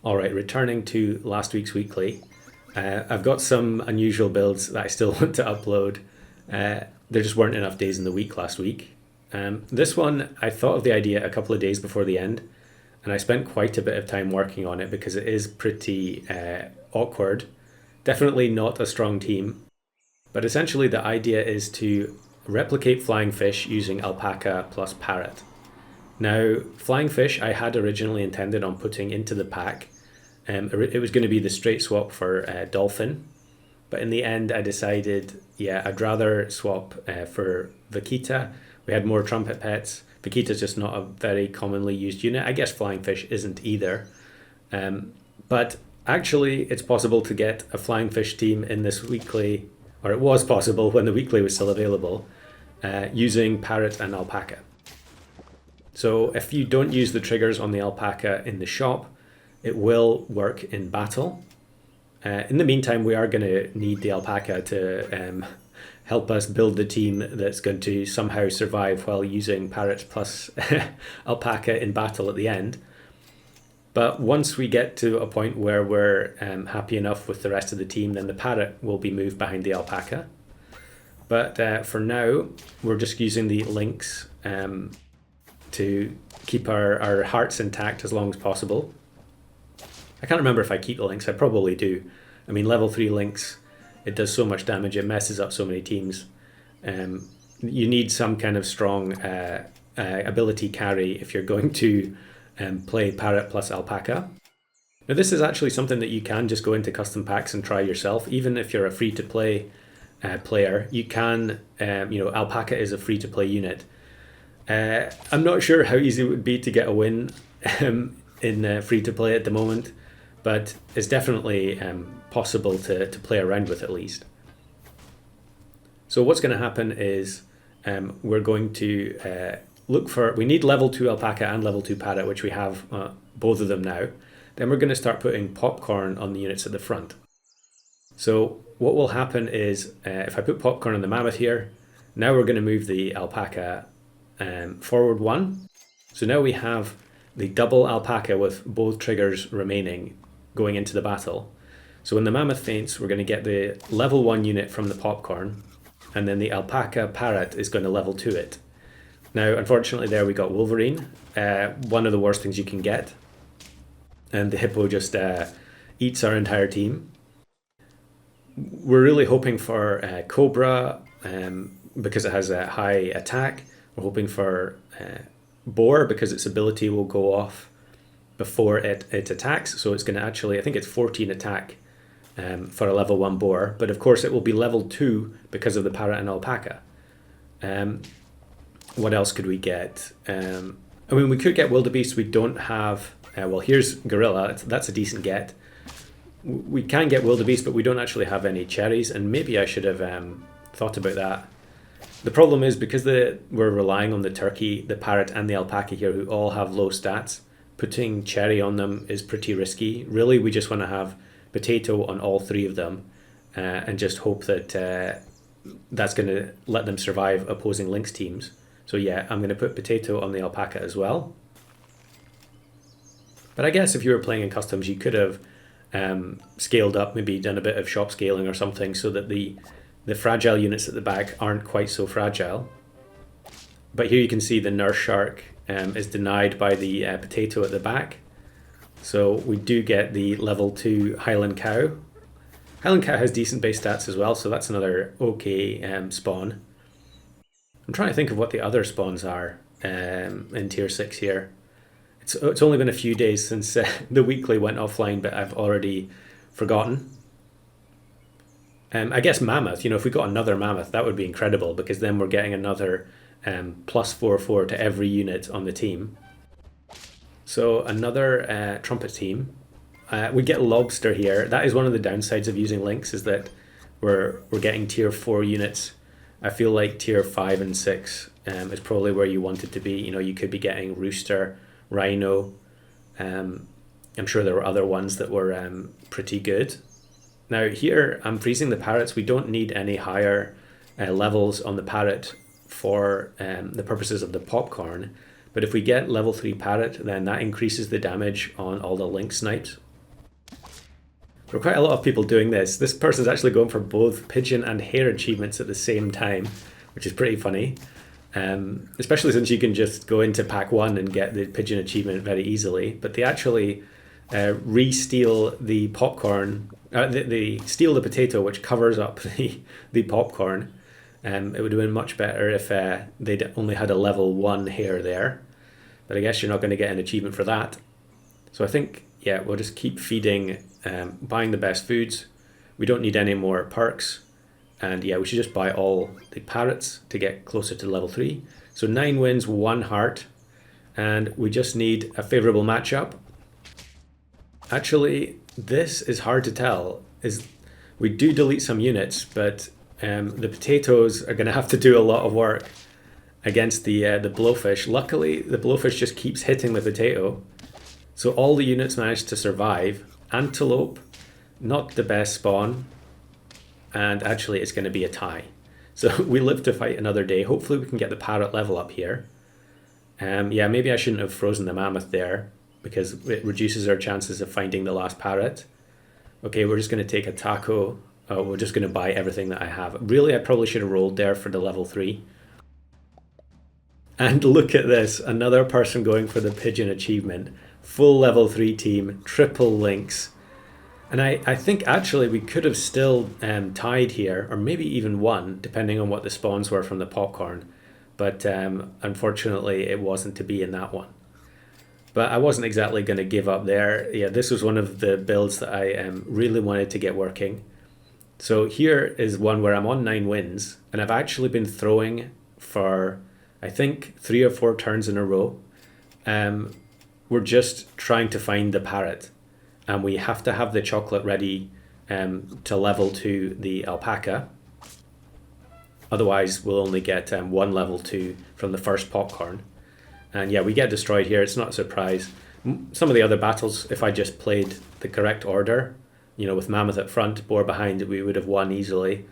All right, returning to last week's weekly, I've got some unusual builds that I still want to upload. There just weren't enough days in the week last week. This one, I thought of the idea a couple of days before the end, and I spent quite a bit of time working on it because it is pretty awkward. Definitely not a strong team, but essentially the idea is to replicate flying fish using alpaca plus parrot. Now, flying fish I had originally intended on putting into the pack. It was going to be the straight swap for dolphin, but in the end I decided, yeah, I'd rather swap for vaquita. We had more trumpet pets. Vaquita's just not a very commonly used unit. I guess flying fish isn't either. But actually, it's possible to get a flying fish team in this weekly, or it was possible when the weekly was still available, using parrot and alpaca. So if you don't use the triggers on the alpaca in the shop, it will work in battle. In the meantime, we are going to need the alpaca to help us build the team that's going to somehow survive while using parrot plus alpaca in battle at the end. But once we get to a point where we're happy enough with the rest of the team, then the parrot will be moved behind the alpaca. But for now, we're just using the lynx to keep our hearts intact as long as possible. I can't remember if I keep the lynx. I probably do. I mean, level 3 lynx, it does so much damage. It messes up so many teams. You need some kind of strong ability carry if you're going to play parrot plus alpaca. Now, this is actually something that you can just go into custom packs and try yourself. Even if you're a free-to-play player, you can, alpaca is a free-to-play unit. I'm not sure how easy it would be to get a win in free-to-play at the moment, but it's definitely possible to play around with at least. So what's going to happen is we're going to we need level 2 alpaca and level 2 parrot, which we have both of them now. Then we're going to start putting popcorn on the units at the front. So what will happen is if I put popcorn on the mammoth here, now we're going to move the alpaca forward 1. So now we have the double alpaca with both triggers remaining going into the battle. So when the mammoth faints, we're going to get the level 1 unit from the popcorn, and then the alpaca parrot is going to level 2 it. Now, unfortunately, there we got Wolverine, one of the worst things you can get. And the hippo just eats our entire team. We're really hoping for Cobra because it has a high attack. We're hoping for Boar because its ability will go off before it attacks. So it's going to actually, I think it's 14 attack for a level 1 Boar. But of course it will be level 2 because of the parrot and alpaca. What else could we get? We could get wildebeest. We don't have, here's gorilla. That's a decent get. We can get wildebeest, but we don't actually have any cherries. And maybe I should have thought about that. The problem is because we're relying on the turkey, the parrot and the alpaca here who all have low stats, putting cherry on them is pretty risky. Really, we just want to have potato on all 3 of them and just hope that that's going to let them survive opposing lynx teams. So yeah, I'm going to put potato on the alpaca as well. But I guess if you were playing in customs, you could have scaled up, maybe done a bit of shop scaling or something so that the fragile units at the back aren't quite so fragile. But here you can see the nurse shark is denied by the potato at the back. So we do get the level 2 Highland cow. Highland cow has decent base stats as well, so that's another okay spawn. I'm trying to think of what the other spawns are in tier 6 here. It's only been a few days since the weekly went offline, but I've already forgotten. I guess mammoth, if we got another mammoth, that would be incredible because then we're getting another plus 4/4 to every unit on the team. So another trumpet team. We get lobster here. That is one of the downsides of using lynx is that we're getting tier 4 units. I feel like tier 5 and 6 is probably where you want it to be. You could be getting rooster, rhino. I'm sure there were other ones that were pretty good. Now here I'm freezing the parrots. We don't need any higher levels on the parrot for the purposes of the popcorn. But if we get level 3 parrot, then that increases the damage on all the lynx snipes. There are quite a lot of people doing this. This person's actually going for both pigeon and hare achievements at the same time, which is pretty funny. Especially since you can just go into pack 1 and get the pigeon achievement very easily. But they actually re-steal the popcorn, they steal the potato, which covers up the popcorn. It would have been much better if they'd only had a level 1 hare there. But I guess you're not going to get an achievement for that. So I think, yeah, we'll just keep feeding, buying the best foods. We don't need any more perks. And yeah, we should just buy all the parrots to get closer to level 3. So 9 wins, 1 heart. And we just need a favourable matchup. Actually, this is hard to tell. We do delete some units, but the potatoes are going to have to do a lot of work against the blowfish. Luckily, the blowfish just keeps hitting the potato. So all the units managed to survive. Antelope, not the best spawn. And actually it's going to be a tie. So we live to fight another day. Hopefully we can get the parrot level up here. Yeah, maybe I shouldn't have frozen the mammoth there because it reduces our chances of finding the last parrot. Okay, we're just going to take a taco. Oh, we're just going to buy everything that I have. Really, I probably should have rolled there for the level 3. And look at this, another person going for the pigeon achievement. Full level 3 team, triple links. And I think actually we could have still tied here, or maybe even won, depending on what the spawns were from the popcorn. But unfortunately, it wasn't to be in that one. But I wasn't exactly going to give up there. Yeah, this was one of the builds that I really wanted to get working. So here is one where I'm on 9 wins, and I've actually been throwing for, I think, 3 or 4 turns in a row. We're just trying to find the parrot. And we have to have the chocolate ready to level to the alpaca. Otherwise, we'll only get 1 level 2 from the first popcorn. And yeah, we get destroyed here. It's not a surprise. Some of the other battles, if I just played the correct order, with mammoth at front, boar behind, we would have won easily.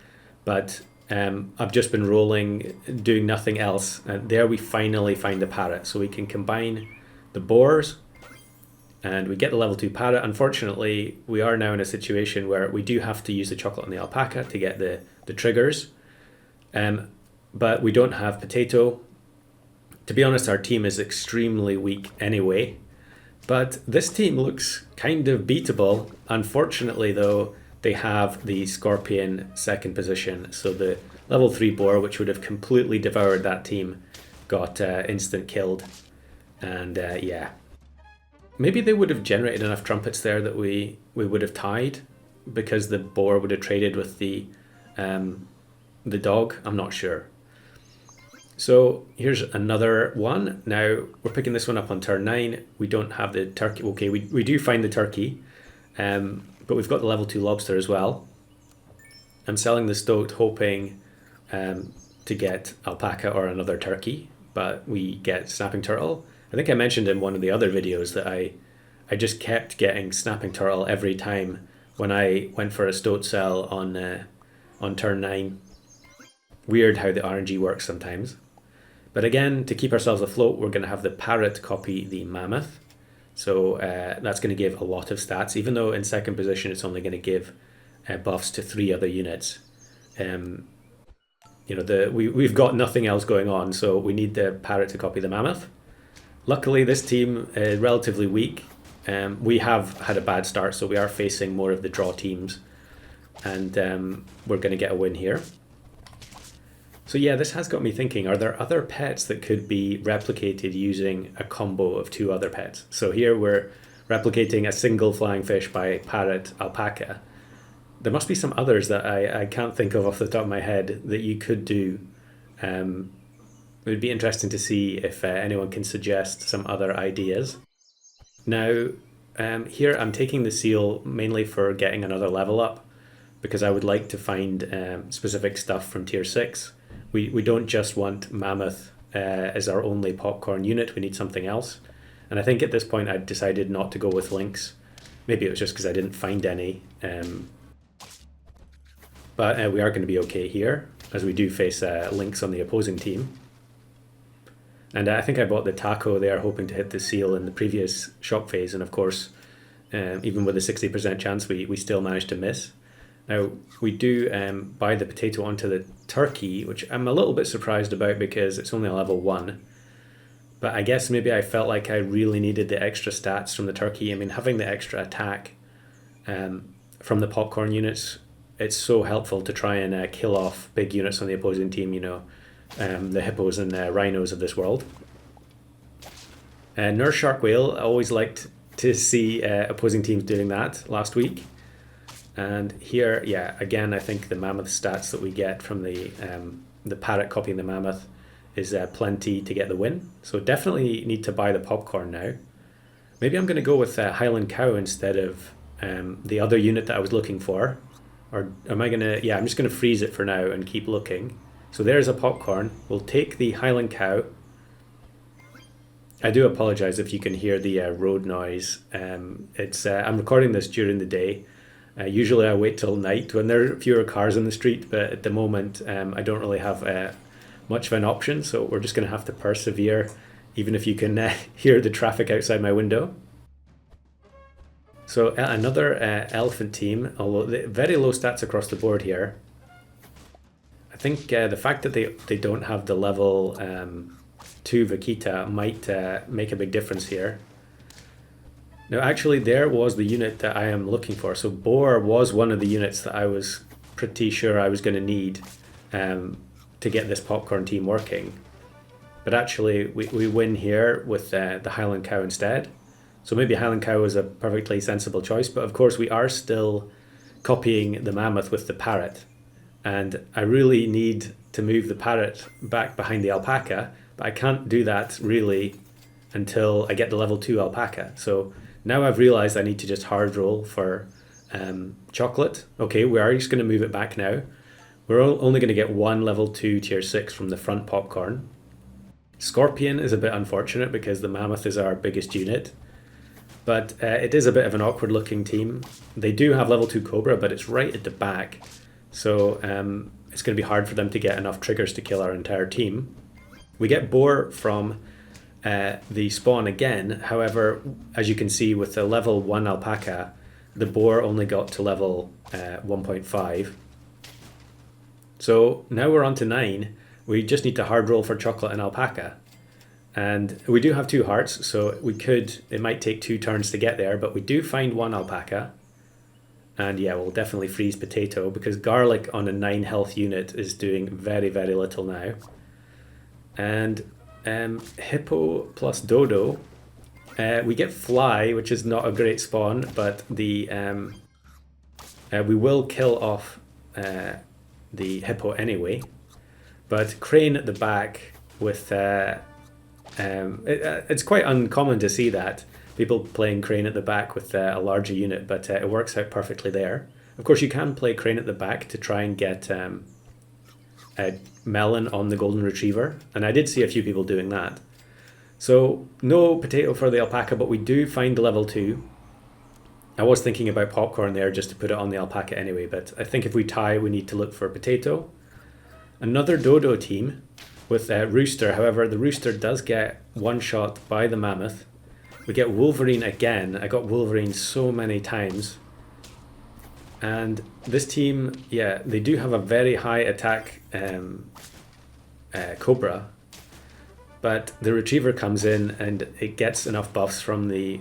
But I've just been rolling, doing nothing else. And there we finally find the parrot. So we can combine the boars. And we get the level 2 parrot. Unfortunately, we are now in a situation where we do have to use the chocolate on the alpaca to get the triggers. But we don't have potato. To be honest, our team is extremely weak anyway. But this team looks kind of beatable. Unfortunately, though, they have the scorpion second position. So the level 3 boar, which would have completely devoured that team, got instant killed. And yeah. Maybe they would have generated enough trumpets there that we would have tied because the boar would have traded with the dog. I'm not sure. So here's another one. Now we're picking this one up on turn 9. We don't have the turkey. Okay, we do find the turkey, but we've got the level 2 lobster as well. I'm selling the stoat hoping to get alpaca or another turkey, but we get snapping turtle. I think I mentioned in one of the other videos that I just kept getting snapping turtle every time when I went for a stoat sell on turn 9. Weird how the RNG works sometimes. But again, to keep ourselves afloat, we're going to have the parrot copy the mammoth. So that's going to give a lot of stats, even though in second position it's only going to give buffs to 3 other units. We've got nothing else going on, so we need the parrot to copy the mammoth. Luckily, this team is relatively weak. We have had a bad start, so we are facing more of the draw teams. And we're going to get a win here. So yeah, this has got me thinking, are there other pets that could be replicated using a combo of 2 other pets? So here we're replicating a single flying fish by parrot alpaca. There must be some others that I can't think of off the top of my head that you could do. It would be interesting to see if anyone can suggest some other ideas. Now, here I'm taking the seal mainly for getting another level up because I would like to find specific stuff from tier 6. We don't just want mammoth as our only popcorn unit, we need something else. And I think at this point I decided not to go with links. Maybe it was just because I didn't find any. But we are going to be okay here as we do face links on the opposing team. And I think I bought the taco there hoping to hit the seal in the previous shop phase, and of course even with a 60% chance, we still managed to miss. Now, we do buy the potato onto the turkey, which I'm a little bit surprised about because it's only a level 1. But I guess maybe I felt like I really needed the extra stats from the turkey. I mean, having the extra attack from the popcorn units, it's so helpful to try and kill off big units on the opposing team, the hippos and rhinos of this world. Nurse Shark Whale, I always liked to see opposing teams doing that last week. And here, yeah, again, I think the mammoth stats that we get from the parrot copying the mammoth is plenty to get the win. So definitely need to buy the popcorn now. Maybe I'm going to go with Highland Cow instead of the other unit that I was looking for. Or am I going to... Yeah, I'm just going to freeze it for now and keep looking. So there's a popcorn. We'll take the Highland Cow. I do apologize if you can hear the road noise. I'm recording this during the day. Usually I wait till night when there are fewer cars in the street, but at the moment I don't really have much of an option, so we're just going to have to persevere, even if you can hear the traffic outside my window. So another elephant team, although very low stats across the board here. I think the fact that they don't have the level 2 Vaquita might make a big difference here. Now, actually, there was the unit that I am looking for. So boar was one of the units that I was pretty sure I was going to need to get this popcorn team working. But actually, we win here with the Highland Cow instead. So maybe Highland Cow was a perfectly sensible choice. But of course, we are still copying the mammoth with the parrot. And I really need to move the parrot back behind the alpaca. But I can't do that really until I get the level 2 alpaca. So now I've realized I need to just hard roll for chocolate. Okay, we are just going to move it back now. We're only going to get one level 2 tier 6 from the front popcorn. Scorpion is a bit unfortunate because the mammoth is our biggest unit. But it is a bit of an awkward looking team. They do have level 2 Cobra, but it's right at the back. So it's going to be hard for them to get enough triggers to kill our entire team. We get boar from the spawn again. However, as you can see with the level 1 alpaca, the boar only got to level 1.5. So now we're on to 9. We just need to hard roll for chocolate and alpaca. And we do have 2 hearts, so it might take 2 turns to get there, but we do find 1 alpaca. And yeah, we'll definitely freeze potato because garlic on a 9 health unit is doing very, very little now. And hippo plus dodo, we get fly, which is not a great spawn, but we will kill off the hippo anyway. But crane at the back with it's quite uncommon to see that people playing crane at the back with a larger unit, but it works out perfectly there. Of course, you can play crane at the back to try and get melon on the golden retriever, and I did see a few people doing that. So no potato for the alpaca, but we do find the level 2. I was thinking about popcorn there just to put it on the alpaca anyway, but I think if we tie, we need to look for potato. Another dodo team with rooster. However, the rooster does get one shot by the mammoth. We get Wolverine again. I got Wolverine so many times. And this team, yeah, they do have a very high attack Cobra. But the retriever comes in and it gets enough buffs from the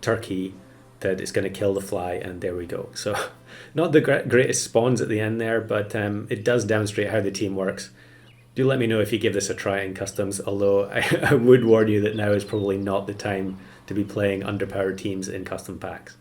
turkey that it's going to kill the fly, and there we go. So not the greatest spawns at the end there, but it does demonstrate how the team works. Do let me know if you give this a try in customs, although I would warn you that now is probably not the time to be playing underpowered teams in custom packs.